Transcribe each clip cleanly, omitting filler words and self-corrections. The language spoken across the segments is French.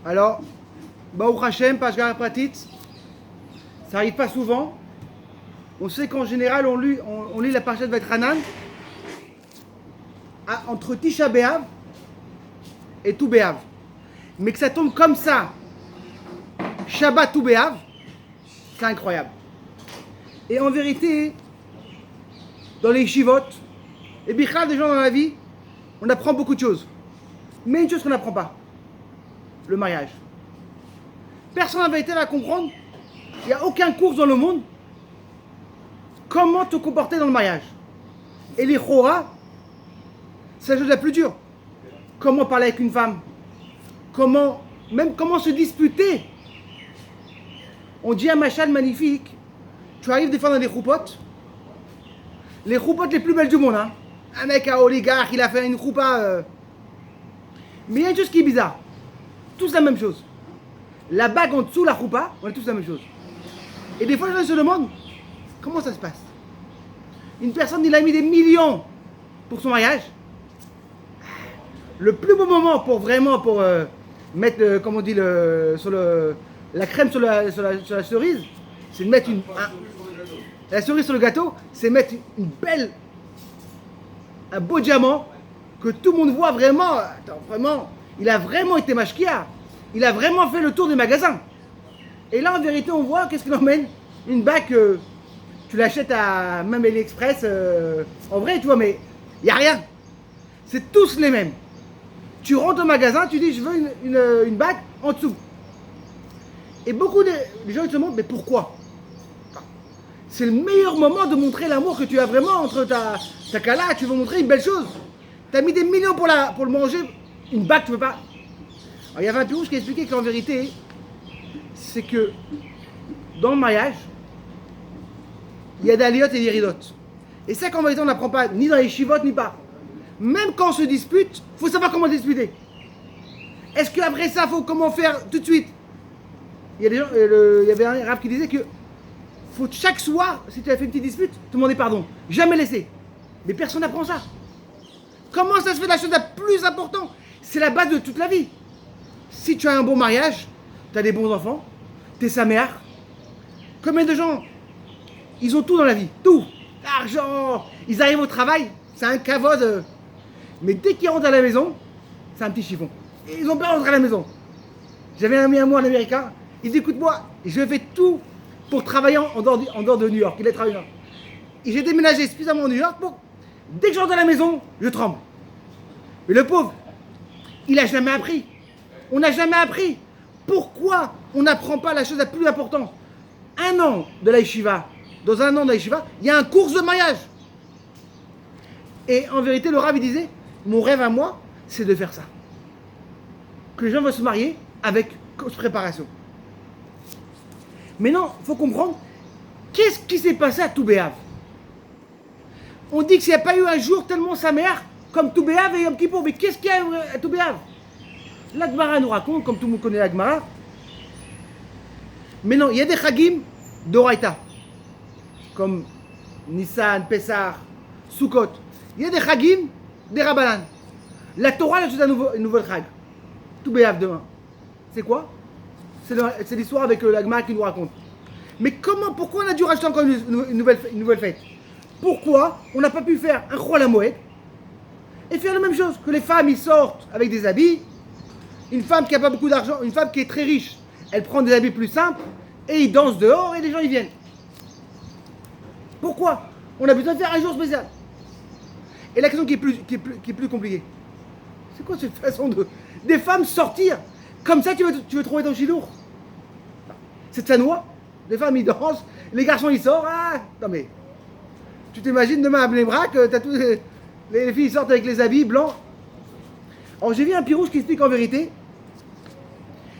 Alors, Baruch Hashem, Pashgar Pratit, ça n'arrive pas souvent. On sait qu'en général, on lit la parasha de Vaïtranan entre Tisha B'Av et Tou B'Av. Mais que ça tombe comme ça, Shabbat Tou B'Av, c'est incroyable. Et en vérité, dans les shivot, et bichal des gens dans la vie, on apprend beaucoup de choses. Mais une chose qu'on n'apprend pas, le mariage. Personne en vérité va comprendre, il n'y a aucun cours dans le monde, comment te comporter dans le mariage. Et les chora, c'est la chose la plus dure. Comment parler avec une femme, comment se disputer. On dit un machal magnifique, tu arrives des fois dans des choupotes, les choupotes les plus belles du monde, hein. Un mec, un oligarque, il a fait une choupa. Mais il y a une chose qui est bizarre. Tous la même chose. La bague en dessous, la choupa, on a tous la même chose. Et des fois, les gens se demandent comment ça se passe. Une personne, il a mis des millions pour son mariage. Le plus beau moment pour mettre, comme on dit, la crème sur la cerise, c'est de mettre la cerise sur le gâteau, c'est mettre un beau diamant que tout le monde voit vraiment. Vraiment, il a vraiment été mashkia. Il a vraiment fait le tour des magasins. Et là, en vérité, on voit qu'est-ce qu'il emmène. Une bague que tu l'achètes à même AliExpress. En vrai, tu vois, mais il n'y a rien. C'est tous les mêmes. Tu rentres au magasin, tu dis, je veux une bague en dessous. Et beaucoup de gens ils se demandent, mais pourquoi? C'est le meilleur moment de montrer l'amour que tu as vraiment entre ta kala. Tu veux montrer une belle chose. Tu as mis des millions pour le manger. Une bague, tu veux pas. Alors, il y avait un pirouche qui expliquait qu'en vérité, c'est que dans le mariage, il y a des aliotes et des ridotes. Et ça, qu'en vérité, on n'apprend pas ni dans les chivotes, ni pas. Même quand on se dispute, il faut savoir comment disputer. Est-ce qu'après ça, il faut comment faire tout de suite? Il y avait un rave qui disait que faut chaque soir, si tu as fait une petite dispute, te demander pardon. Jamais laisser. Mais personne n'apprend ça. Comment ça se fait la chose la plus importante? C'est la base de toute la vie. Si tu as un bon mariage, tu as des bons enfants, tu es sa mère. Combien de gens, ils ont tout dans la vie, tout. L'argent, ils arrivent au travail, c'est un cavode. Mais dès qu'ils rentrent à la maison, c'est un petit chiffon. Et ils ont peur de rentrer à la maison. J'avais un ami à moi, un américain, il dit écoute-moi, je fais tout pour travailler en dehors de New York. Il est travaillé là. Et j'ai déménagé suffisamment à New York pour, dès que je rentre à la maison, je tremble. Mais le pauvre, il n'a jamais appris. On n'a jamais appris. Pourquoi on n'apprend pas la chose la plus importante? Un an de la yeshiva, dans un an de la yeshiva, il y a un cours de mariage. Et en vérité, le rabbin disait, mon rêve à moi, c'est de faire ça. Que les gens vont se marier avec préparation. Mais non, il faut comprendre, qu'est-ce qui s'est passé à Tou B'Av? On dit qu'il n'y a pas eu un jour tellement sa mère comme Tou B'Av et Yom Kippour. Mais qu'est-ce qu'il y a à Tou B'Av? La Gemara nous raconte, comme tout le monde connaît la Gemara. Mais non, il y a des Chagim d'Oraita, comme Nissan, Pessah, Sukkot. Il y a des Chagim des Rabbanan. La Torah, c'est un nouvel Chag. Tou B'Av demain. C'est quoi? C'est l'histoire avec la Gemara qui nous raconte. Mais pourquoi on a dû rajouter encore une nouvelle fête? Pourquoi on n'a pas pu faire un Chol HaMoed et faire la même chose? Que les femmes ils sortent avec des habits. Une femme qui n'a pas beaucoup d'argent, une femme qui est très riche, elle prend des habits plus simples et ils dansent dehors et les gens ils viennent. Pourquoi? On a besoin de faire un jour spécial. Et la question qui est plus compliquée, c'est quoi cette façon des femmes sortir comme ça? Tu veux trouver ton chilour? C'est de sa noix. Les femmes ils dansent, les garçons ils sortent. Ah, non mais tu t'imagines demain à Bnei Brak, t'as tous les filles sortent avec les habits blancs. Alors j'ai vu un pirouche qui explique en vérité,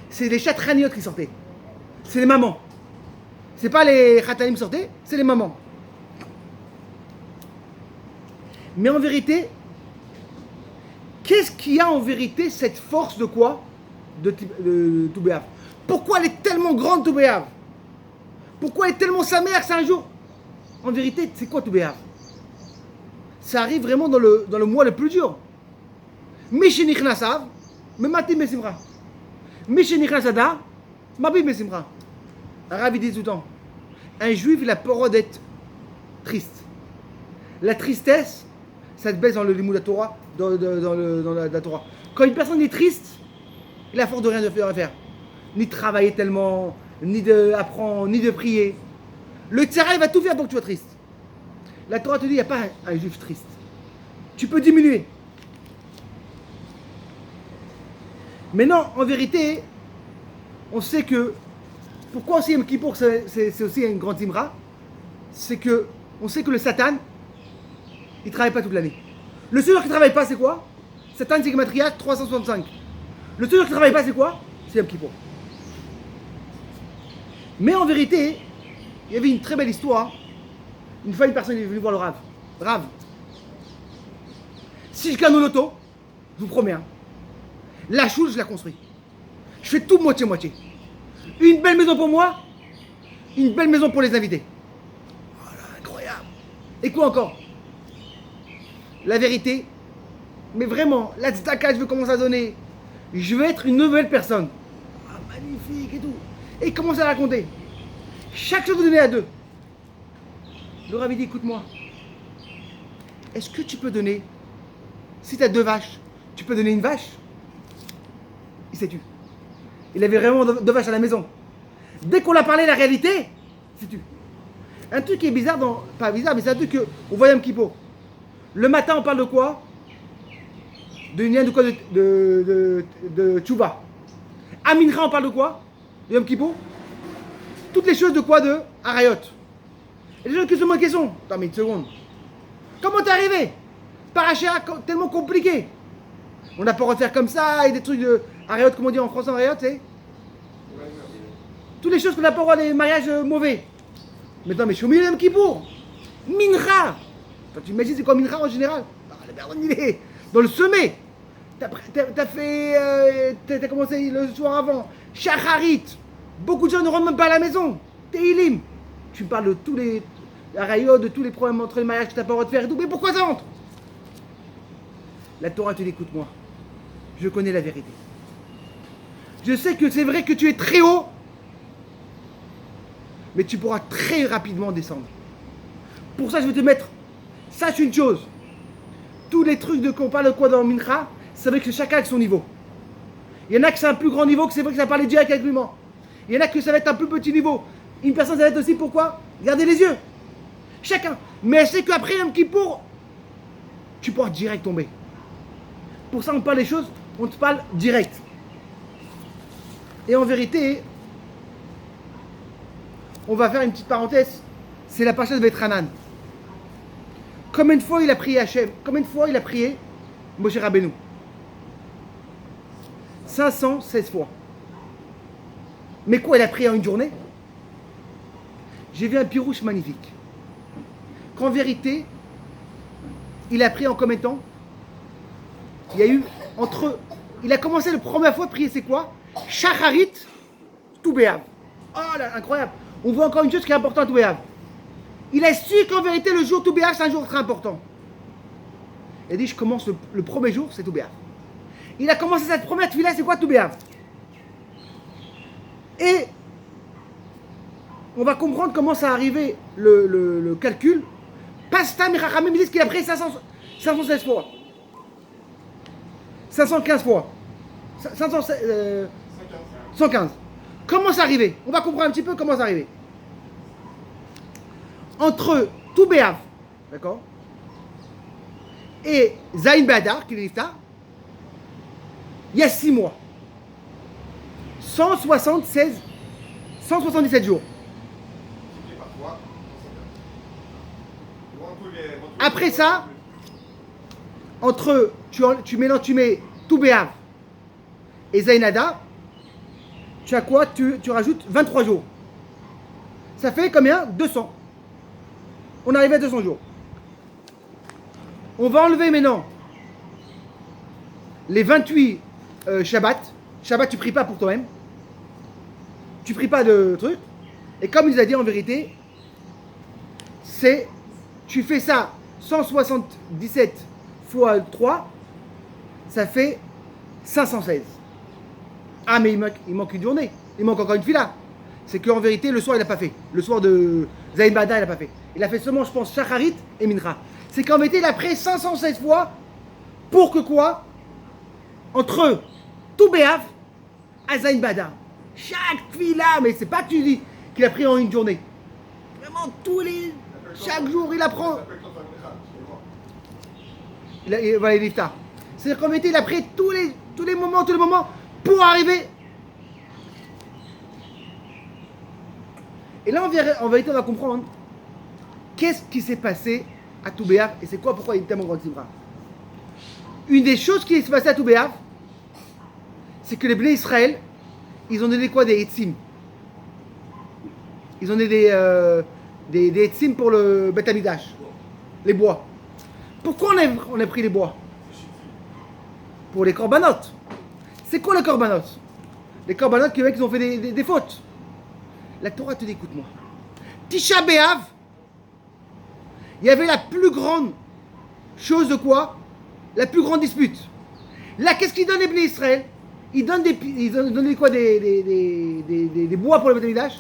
c'est les chatraniotes qui sortaient. C'est les mamans. C'est pas les khatanim qui sortaient, c'est les mamans. Mais en vérité, qu'est-ce qu'il y a en vérité cette force de quoi? De Tou B'Av. Pourquoi elle est tellement grande Tou B'Av? Pourquoi elle est tellement sa mère? C'est un jour. En vérité, c'est quoi Tou B'Av? Ça arrive vraiment dans le mois le plus dur. Mishenichnasav, mematim besimra. Mishenichas Adar, Mabim Besimcha. Un Rav dit tout le temps, un juif il a peur d'être triste. La tristesse, ça te baisse dans le limud de la Torah, dans la Torah. Quand une personne est triste, il a force de rien faire. Ni de travailler tellement, ni d'apprendre, ni de prier. Le tzara, il va tout faire pour que tu sois triste. La Torah te dit, il n'y a pas un juif triste. Tu peux diminuer. Mais non, en vérité, on sait que, pourquoi aussi Yom Kippour, c'est aussi une grande imra, c'est que, on sait que le Satan, il ne travaille pas toute l'année. Le seul qui ne travaille pas, c'est quoi? Satan, c'est Gematria 365. Le seul qui ne travaille pas, c'est quoi? C'est Yom Kippour. Mais en vérité, il y avait une très belle histoire. Une fois, une personne est venue voir le Rav. Rav, si je gagne au loto, je vous promets, hein, la choule, je la construis. Je fais tout moitié-moitié. Une belle maison pour moi, une belle maison pour les invités. Voilà, incroyable. Et quoi encore? La vérité, mais vraiment, la tzedaka, je veux commencer à donner. Je veux être une nouvelle personne. Ah, magnifique et tout. Et il commence à raconter. Chaque chose vous donnez à deux. Le Rav dit, écoute-moi. Est-ce que tu peux donner, si tu as 2 vaches, tu peux donner une vache? Il s'est tu. Il avait vraiment 2 vaches à la maison. Dès qu'on a parlé de la réalité, c'est tu. Un truc qui est bizarre, pas bizarre, mais c'est un truc qu'on voit Yom Kippour. Le matin, on parle de quoi? De lien de quoi? De Tchouva. À Mincha, on parle de quoi? De Yom Kippour. Toutes les choses de quoi? De Harayot. Et les gens qui se posent une question. Attends, mais une seconde. Comment t'es arrivé? Parachéra tellement compliqué. On n'a pas le droit de faire comme ça, et des trucs de Harayot, comme on dit en français, Harayot, c'est toutes les choses qu'on n'a pas le droit, des mariages mauvais. Mais attends, mais je suis au milieu de Yom Kippour. Mincha. Tu imagines c'est quoi Mincha en général? Le Berdon, il est dans le sommet. T'as fait. T'as commencé le soir avant. Shacharit. Beaucoup de gens ne rentrent même pas à la maison. Teilim. Tu parles de tous les Harayot, de tous les problèmes entre les mariages que t'as pas le droit de faire et tout. Mais pourquoi ça entre? La Torah te dit, écoute-moi. Je connais la vérité. Je sais que c'est vrai que tu es très haut. Mais tu pourras très rapidement descendre. Pour ça, je vais te mettre. Sache une chose. Tous les trucs de qu'on parle de quoi dans Mincha, c'est vrai que chacun a son niveau. Il y en a que c'est un plus grand niveau, que c'est vrai que ça parle direct avec l'humain. Il y en a que ça va être un plus petit niveau. Une personne, ça va être aussi pourquoi? Gardez les yeux. Chacun. Mais c'est qu'après un Kippour, tu pourras direct tomber. Pour ça, on parle des choses, on te parle direct. Et en vérité, on va faire une petite parenthèse. C'est la parasha de Betranan. Combien de fois il a prié Hachem? Combien de fois il a prié Moshe Rabbeinu? 516 fois. Mais quoi, il a prié en une journée? J'ai vu un pirouche magnifique. Qu'en vérité, il a prié en combien de temps? Il y a eu entre. Il a commencé la première fois à prier, c'est quoi? Shacharit, Toubéav. Oh là, incroyable. On voit encore une chose qui est importante, Toubéav. Il a su qu'en vérité, le jour Toubéav, c'est un jour très important. Il a dit, je commence le premier jour, c'est Toubéav. Il a commencé cette première tefila, c'est quoi Toubéav? Et on va comprendre comment ça a arrivé le calcul. Pastam et Rachamim disent qu'il a pris 516 fois. 515 fois. 115. Comment c'est arrivé? On va comprendre un petit peu comment c'est arrivé. Entre Toubéav, d'accord, et Zayin Be'adar, qui est l'Iftar, il y a 6 mois. 177 jours. Après ça, entre tu mets Toubéav et Zayin Adar, tu as quoi? Tu rajoutes 23 jours. Ça fait combien? 200. On arrive à 200 jours. On va enlever maintenant les 28 Shabbat. Shabbat, tu pries pas pour toi-même. Tu pries pas de trucs. Et comme il a dit en vérité, c'est tu fais ça 177 fois 3, ça fait 516. Ah, mais il manque une journée. Il manque encore une fila. C'est qu'en vérité, le soir, il n'a pas fait. Le soir de Zayn Bada, il n'a pas fait. Il a fait seulement, je pense, Shacharit et Mincha. C'est qu'en vérité, il a pris 516 fois pour que quoi? Entre tout Béaf à Zayn Bada. Chaque fila, mais c'est pas que tu dis qu'il a pris en une journée. Vraiment, chaque jour, il apprend. Voilà, il est tard. C'est-à-dire qu'en vérité, il a pris tous les moments pour arriver. Et là, en vérité, on va comprendre qu'est-ce qui s'est passé à Toubéaf et c'est quoi, pourquoi il y a tellement grande Simra. Une des choses qui s'est passée à Toubéaf, c'est que les Bnei Israël, ils ont donné quoi? Des etzim. Ils ont donné des etzim pour le Beth Amikdash, les bois. Pourquoi on a pris les bois? Pour les corbanotes. C'est quoi les corbanotes? Les corbanotes qui ont fait des fautes. La Torah te dit, écoute-moi. Tisha B'Av, il y avait la plus grande chose de quoi? La plus grande dispute. Là, qu'est-ce qu'ils donnent les Bnei Israël? Ils donnent quoi? Des bois pour le Beth Amikdash.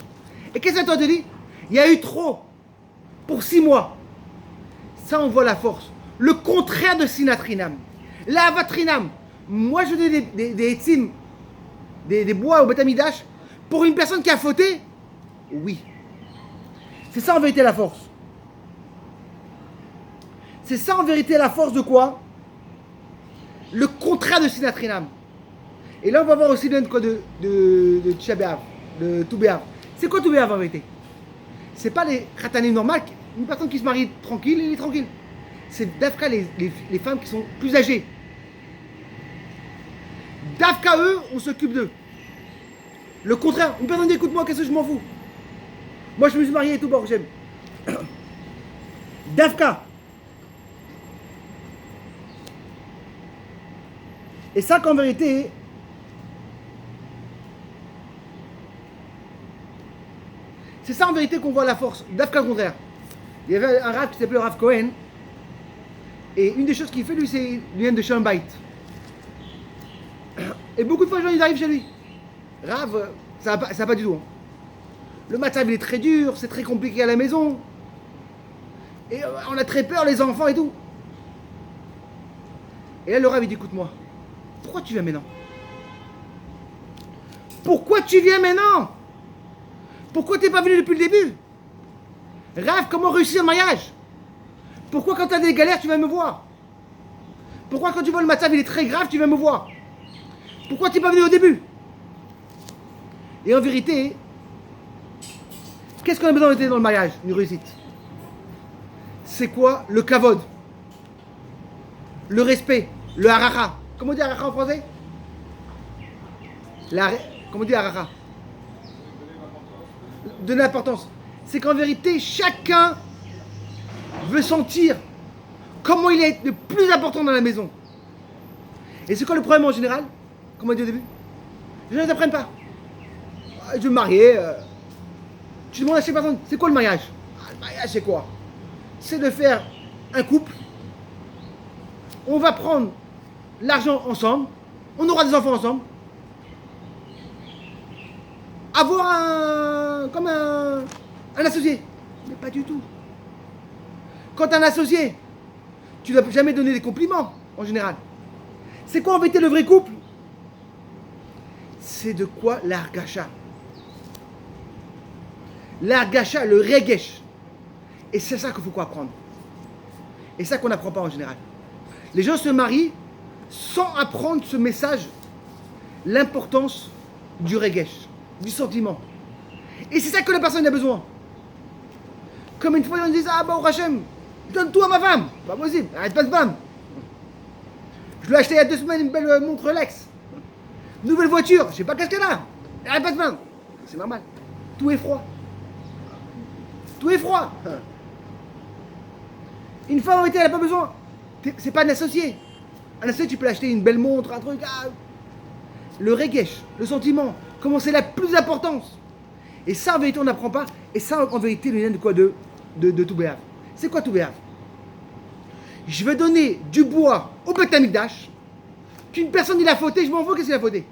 Et qu'est-ce que la Torah te dit? Il y a eu trop pour 6 mois. Ça, on voit la force. Le contraire de Sinatrinam. La Avatrinam. Moi, je donne des etzim, des bois au Beth Amikdash pour une personne qui a fauté. Oui. C'est ça en vérité la force. C'est ça en vérité la force de quoi? Le contraire de Sinatrinam. Et là, on va voir aussi le quoi de Tisha B'Av, de Toubéaf. C'est quoi Toubéaf en vérité? C'est pas les khatanim normales, une personne qui se marie tranquille, elle est tranquille. C'est d'Afka les femmes qui sont plus âgées. D'Afka eux, on s'occupe d'eux. Le contraire, une personne dit écoute-moi, qu'est-ce que je m'en fous? Moi je me suis marié et tout, bon, j'aime. D'Afka. Et ça qu'en vérité, c'est ça en vérité qu'on voit la force. D'Afka contraire. Il y avait un Rav qui s'appelait Rav Cohen. Et une des choses qu'il fait, lui, c'est il vient de Shalom Bayit. Et beaucoup de fois, les gens, ils arrivent chez lui. Rav, ça va pas du tout. Hein. Le matin, il est très dur, c'est très compliqué à la maison. Et on a très peur, les enfants et tout. Et là, le Rav, il dit, écoute-moi, pourquoi tu viens maintenant? Pourquoi tu viens maintenant? Pourquoi t'es pas venu depuis le début? Rav, comment réussir un mariage? Pourquoi quand tu as des galères, tu vas me voir? Pourquoi quand tu vois le matin, il est très grave, tu vas me voir? Pourquoi tu n'es pas venu au début? Et en vérité, qu'est-ce qu'on a besoin dans le mariage, une réussite? C'est quoi? Le kavod, le respect, le harara. Comment on dit harara en français? Comment on dit harara? De l'importance. C'est qu'en vérité, chacun veut sentir comment il est le plus important dans la maison. Et c'est quoi le problème en général? Comme on dit au début, les gens n'apprennent pas. Je veux me marier. Tu demandes à chaque personne, c'est quoi le mariage? Le mariage, c'est quoi? C'est de faire un couple. On va prendre l'argent ensemble. On aura des enfants ensemble. Avoir un associé. Mais pas du tout. Quand tu as un associé, tu ne dois jamais donner des compliments, en général. C'est quoi en vérité le vrai couple? C'est de quoi l'argacha. L'argacha, le regesh. Et c'est ça qu'il faut apprendre. Et ça qu'on n'apprend pas en général. Les gens se marient sans apprendre ce message, l'importance du regesh, du sentiment. Et c'est ça que la personne a besoin. Comme une fois, on dit ah bah au Hachem, donne tout à ma femme. Pas possible, arrête pas de femme. Je lui ai acheté il y a 2 semaines une belle montre Rolex. Nouvelle voiture, je sais pas qu'est-ce qu'elle a. Arrête pas de femme. C'est normal. Tout est froid. Tout est froid. Une femme en réalité, elle n'a pas besoin. C'est pas un associé. Un associé, tu peux acheter une belle montre, un truc. Le regesh, le sentiment, comment c'est la plus importance. Et ça, en vérité, on n'apprend pas. Et ça, en vérité, le lien de quoi? De Toubéaf. C'est quoi Toubéaf? Je vais donner du bois au Beth Amikdash. Qu'une personne, il a fauté, je m'en fous qu'est-ce qu'il a fauté.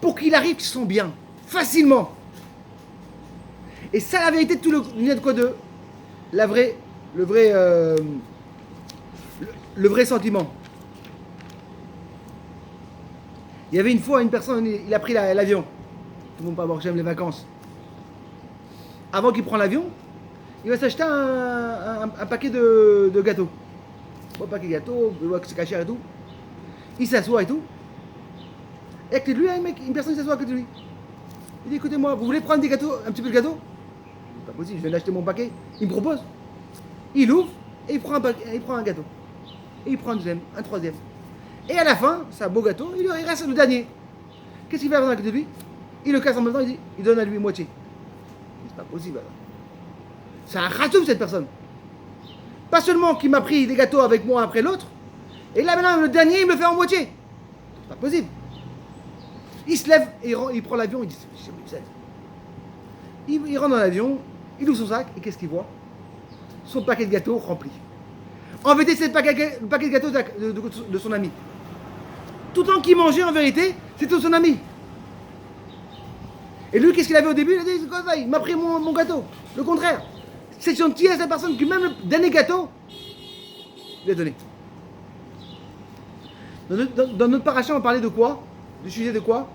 pour qu'il arrive qu'ils sont bien, facilement. Et ça, la vérité de tout le vient de quoi de le vrai sentiment. Il y avait une fois une personne, il a pris l'avion. Tout le monde peut avoir j'aime les vacances. Avant qu'il prenne l'avion, il va s'acheter un paquet de gâteaux. Bon, paquet de gâteaux, il voit que c'est caché et tout. Il s'assoit et tout. Et à côté de lui, un mec, une personne s'assoit à côté de lui. Il dit écoutez-moi, vous voulez prendre des gâteaux, un petit peu de gâteau? C'est pas possible, je viens d'acheter mon paquet. Il me propose. Il ouvre et il prend un gâteau. Et il prend un deuxième, un troisième. Et à la fin, c'est un beau gâteau, il reste le dernier. Qu'est-ce qu'il fait avant à côté de lui? Il le casse en même temps, il donne à lui moitié. C'est pas possible alors. C'est un ratoum cette personne. Pas seulement qu'il m'a pris des gâteaux avec moi après l'autre, et là maintenant le dernier il me le fait en moitié. C'est pas possible. Il se lève et il prend l'avion, il dit il rentre dans l'avion, il ouvre son sac et qu'est-ce qu'il voit? Son paquet de gâteaux rempli. En vérité c'est le paquet de gâteaux de son ami. Tout le temps qu'il mangeait en vérité, c'était son ami. Et lui, qu'est-ce qu'il avait au début? Il a dit, c'est quoi ça? Il m'a pris mon gâteau. Le contraire. C'est gentil à cette personne qui, même le dernier gâteau, il a donné. Dans notre paracha, on parlait de quoi? Du sujet de quoi?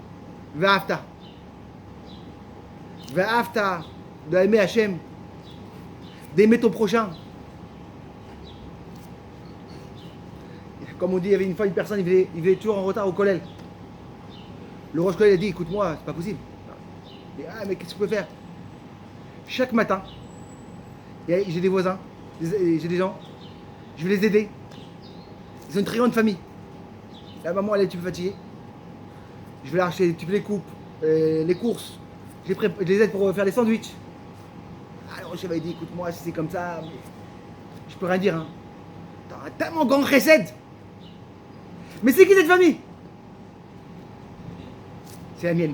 Ve'afta. Ve'afta, d'aimer Hachem, d'aimer ton prochain. Comme on dit, il y avait une fois une personne, il venait toujours en retard au collège. Le Rosh Kollel a dit, écoute-moi, c'est pas possible. Il dit, ah mais qu'est-ce que je peux faire? Chaque matin, j'ai des voisins, j'ai des gens, je vais les aider. Ils ont une très grande famille. La maman elle est un petit peu fatiguée. Je vais leur acheter un petit peu les coupes, les courses. Je les aide pour faire des sandwichs. Alors le chef a dit, écoute-moi, si c'est comme ça, je peux rien dire. Hein. T'as un tellement grand recette. Mais c'est qui cette famille? C'est la mienne.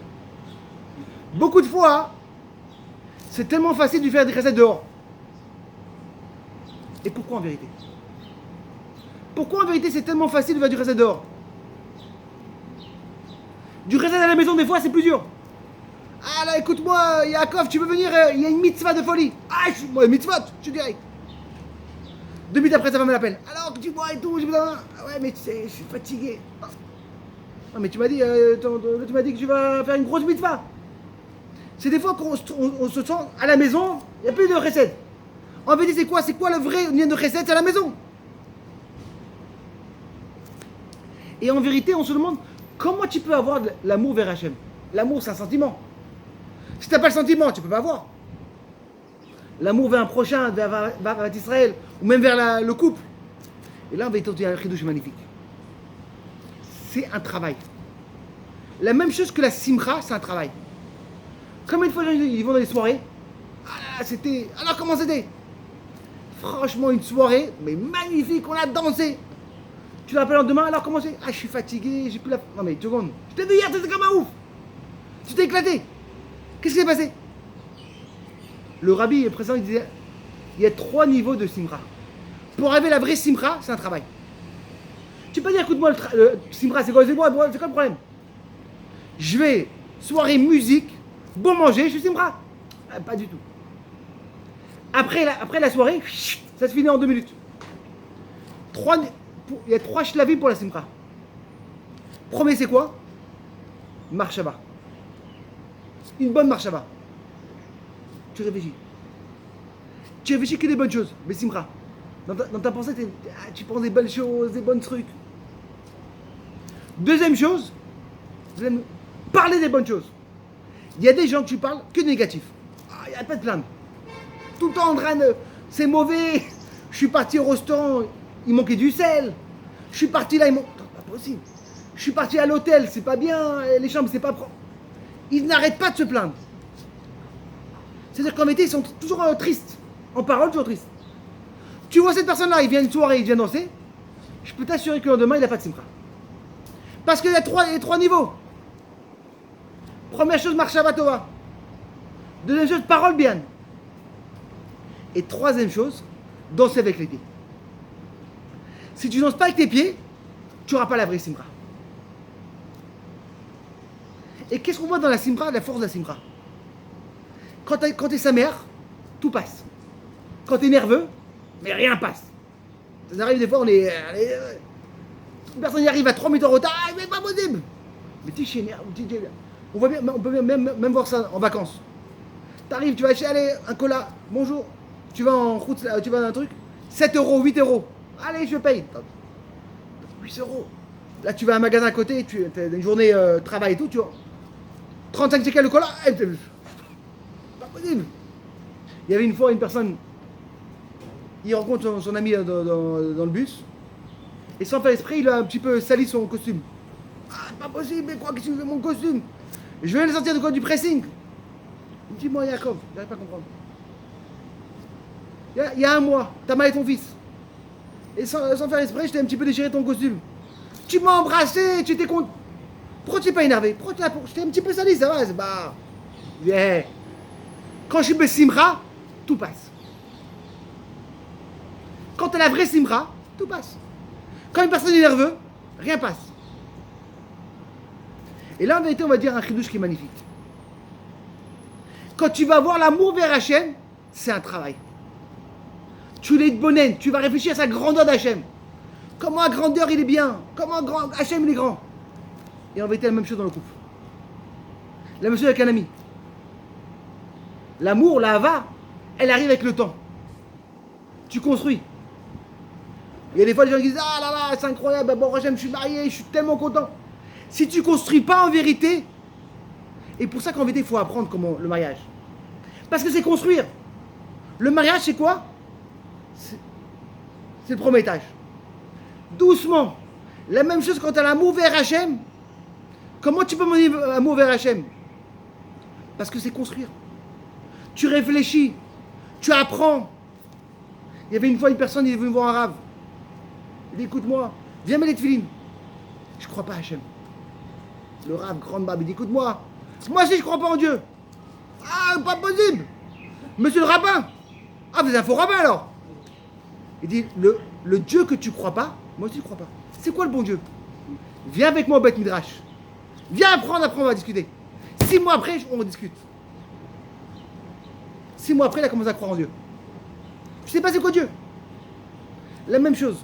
Beaucoup de fois, c'est tellement facile de faire des recettes dehors. Et pourquoi en vérité? Pourquoi en vérité c'est tellement facile de faire du recette dehors? Du recette à la maison des fois c'est plus dur. Ah là écoute-moi Yaakov, tu veux venir, il y a une mitzvah de folie. Ah moi mitzvah, je dirais. 2 minutes après sa femme m'appelle. Alors dis-moi et tout, j'ai besoin. Ah ouais mais tu sais, je suis fatigué. Ah mais tu m'as dit que tu vas faire une grosse mitzvah. C'est des fois qu'on se sent à la maison, il n'y a plus de recettes. En vérité, c'est quoi? C'est quoi le vrai lien de recettes à la maison? Et en vérité, on se demande comment tu peux avoir de l'amour vers Hachem. L'amour, c'est un sentiment. Si tu n'as pas le sentiment, tu ne peux pas avoir. L'amour vers un prochain, vers Israël, ou même vers le couple. Et là, on va étudier un chidouche magnifique. C'est un travail. La même chose que la simcha, c'est un travail. Combien de fois ils vont dans les soirées? Ah là, c'était. Alors comment c'était? Franchement, une soirée, mais magnifique, on a dansé. Tu l'appelles en demain, alors comment c'est? Ah, je suis fatigué, j'ai plus la. Non mais, deux secondes. Je t'ai vu hier, t'étais comme un ouf. Tu t'es éclaté. Qu'est-ce qui s'est passé? Le rabbi est présent, il disait il y a 3 niveaux de simra. Pour arriver à la vraie simra, c'est un travail. Tu peux dire, écoute-moi, le simra, c'est quoi le problème? Je vais, soirée musique, bon manger, je suis simra. Ah, pas du tout. Après la soirée, ça se finit en 2 minutes. Il y a 3 shlavim pour la simra. Premier, c'est quoi? Marshava. Une bonne marshava. Tu réfléchis. Tu réfléchis que des bonnes choses, mais simra. Dans ta pensée, tu penses des belles choses, des bons trucs. Deuxième chose, parler des bonnes choses. Il y a des gens que tu parles que négatifs. Ah, il n'y a pas de plainte. Tout le temps en train de. C'est mauvais. Je suis parti au restaurant, il manquait du sel. Je suis parti là, pas possible. Je suis parti à l'hôtel, c'est pas bien. Les chambres, c'est pas propre. Ils n'arrêtent pas de se plaindre. C'est-à-dire qu'en été, ils sont toujours tristes. En parole, toujours tristes. Tu vois cette personne-là, il vient une soirée, il vient danser. Je peux t'assurer que le lendemain, il n'a pas de simcha. Parce qu'il y a 3 niveaux. Première chose, marshava tova. Deuxième chose, parole bien. Et troisième chose, danser avec les pieds. Si tu danses pas avec tes pieds, tu n'auras pas la vraie simcha. Et qu'est-ce qu'on voit dans la simra, la force de la simra? Quand t'es sa mère, tout passe. Quand t'es nerveux, mais rien passe. Ça nous arrive des fois, personne n'y arrive à 3 minutes en retard, ah, mais pas possible. Mais t'es chez on voit bien, on peut même voir ça en vacances. T'arrives, tu vas acheter, allez, un cola, bonjour. Tu vas en route, tu vas dans un truc, 7 euros, 8 euros. Allez, je paye. 8 euros. Là, tu vas à un magasin à côté, tu as une journée travail et tout, tu vois. 35 shekels le cola, pas possible. Il y avait une fois une personne, il rencontre son ami dans le bus, et sans faire exprès, il a un petit peu sali son costume. Ah, pas possible, mais quoi, qu'est-ce que tu fais mon costume? Je viens de sortir de quoi? Du pressing. Il me dit, moi, Yaakov, j'arrive pas à comprendre. Il y a un mois, t'as mal ton fils. Et sans faire exprès, je t'ai un petit peu déchiré ton costume. Tu m'as embrassé, tu étais content. Pourquoi tu n'es pas énervé? Je t'ai un petit peu sali, ça va, c'est pas. Yeah. Quand je suis simra, tout passe. Quand t'as la vraie simra, tout passe. Quand une personne est nerveuse, rien passe. Et là, en vérité, on va dire un chidouche qui est magnifique. Quand tu vas voir l'amour vers Hachem, c'est un travail. Tu l'es de bonne, tu vas réfléchir à sa grandeur d'Hachem. Comment à grandeur il est bien, comment Hachem il est grand. Et en vérité, la même chose dans le couple. La même chose avec un ami. L'amour, la hava, elle arrive avec le temps. Tu construis. Il y a des fois des gens qui disent, ah là là, c'est incroyable, bon Hachem, je suis marié, je suis tellement content. Si tu construis pas en vérité, et pour ça qu'en vérité, il faut apprendre comment le mariage. Parce que c'est construire. Le mariage, c'est quoi? C'est le premier étage. Doucement. La même chose quand tu as l'amour vers Hachem. Comment tu peux mener l'amour vers Hachem? Parce que c'est construire. Tu réfléchis. Tu apprends. Il y avait une fois une personne, il est venu voir un rave. Il dit, écoute-moi, viens mettre les tefilines. Je ne crois pas à Hachem. Le rave, grande barbe, il dit, écoute-moi. Moi aussi, je ne crois pas en Dieu. Ah, pas possible. Monsieur le rabbin. Ah, vous êtes un faux rabbin alors. Il dit, le Dieu que tu ne crois pas, moi aussi je ne crois pas. C'est quoi le bon Dieu? Viens avec moi au Beth Midrash. Viens apprendre, après on va discuter. 6 mois après, on discute. 6 mois après, il a commencé à croire en Dieu. Je ne sais pas c'est quoi Dieu. La même chose.